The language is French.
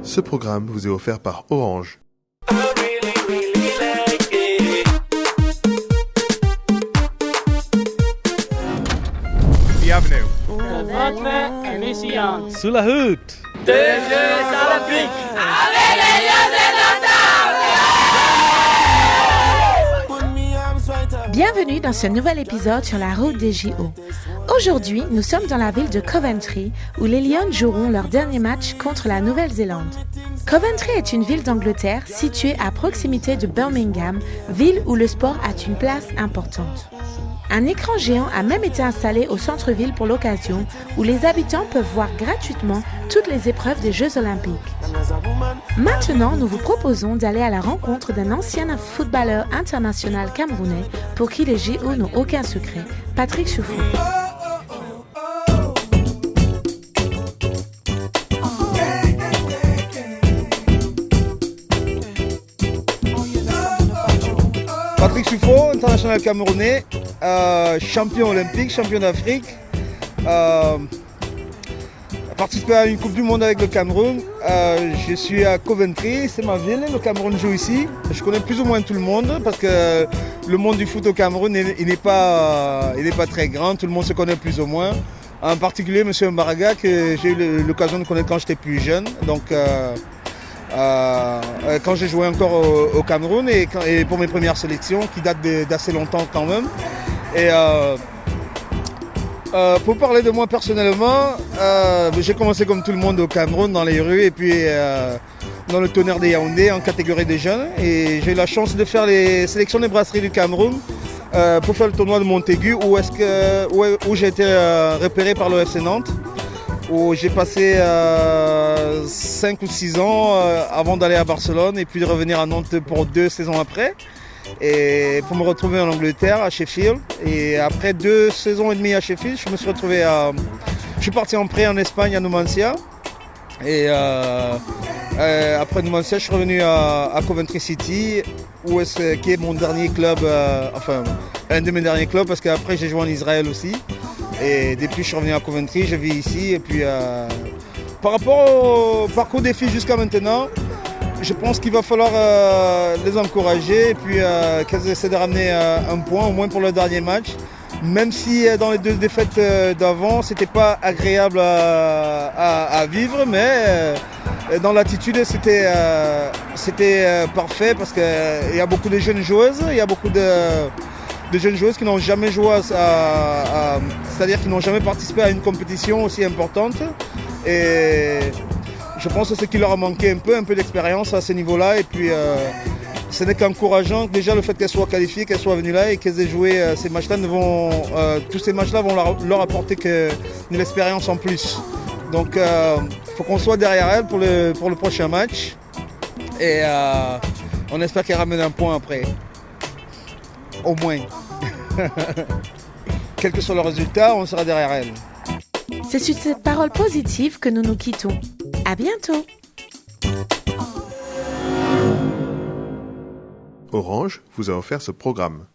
Ce programme vous est offert par Orange. Bienvenue. Votre émission. Sous la hutte. Des Jeux Olympiques. Bienvenue dans ce nouvel épisode sur la route des JO. Aujourd'hui, nous sommes dans la ville de Coventry où les Lions joueront leur dernier match contre la Nouvelle-Zélande. Coventry est une ville d'Angleterre située à proximité de Birmingham, ville où le sport a une place importante. Un écran géant a même été installé au centre-ville pour l'occasion où les habitants peuvent voir gratuitement toutes les épreuves des Jeux Olympiques. Maintenant, nous vous proposons d'aller à la rencontre d'un ancien footballeur international camerounais pour qui les JO n'ont aucun secret, Patrick Choufou. Patrick Choufou, international camerounais, champion olympique, champion d'Afrique, participé à une Coupe du Monde avec le Cameroun. Je suis à Coventry, c'est ma ville, le Cameroun joue ici. Je connais plus ou moins tout le monde parce que le monde du foot au Cameroun il n'est pas très grand, tout le monde se connaît plus ou moins. En particulier M. Mbaraga que j'ai eu l'occasion de connaître quand j'étais plus jeune. Donc, quand j'ai joué encore au Cameroun et pour mes premières sélections qui datent d'assez longtemps quand même. Et pour parler de moi personnellement, j'ai commencé comme tout le monde au Cameroun dans les rues et puis dans le Tonnerre des Yaoundé en catégorie des jeunes. Et j'ai eu la chance de faire les sélections des brasseries du Cameroun pour faire le tournoi de Montaigu où j'ai été repéré par le FC Nantes. Où j'ai passé 5 ou 6 ans avant d'aller à Barcelone et puis de revenir à Nantes pour 2 saisons après. Et pour me retrouver en Angleterre, à Sheffield. Et après 2 saisons et demie à Sheffield, je suis parti en prêt en Espagne à Numancia. Et après Numancia, je suis revenu à Coventry City, qui est mon dernier club, un de mes derniers clubs, parce qu'après j'ai joué en Israël aussi. Et depuis je suis revenu à Coventry, je vis ici. Et puis par rapport au parcours des filles jusqu'à maintenant, je pense qu'il va falloir les encourager et puis qu'elles essaient de ramener un point au moins pour le dernier match. Même si dans les 2 défaites d'avant, c'était pas agréable à vivre, mais dans l'attitude c'était parfait parce qu'il y a beaucoup de jeunes joueuses, il y a beaucoup de jeunes joueuses qui n'ont jamais joué c'est-à-dire qui n'ont jamais participé à une compétition aussi importante. Et je pense que c'est ce qui leur a manqué un peu d'expérience à ce niveau-là. Et puis ce n'est qu'encourageant déjà le fait qu'elles soient qualifiées, qu'elles soient venues là et qu'elles aient joué ces matchs-là. Tous ces matchs-là vont leur apporter de l'expérience en plus. Donc il faut qu'on soit derrière elles pour le prochain match. Et on espère qu'elles ramènent un point après. Au moins. Quel que soit le résultat, on sera derrière elles. C'est sur cette parole positive que nous nous quittons. À bientôt. Orange vous a offert ce programme.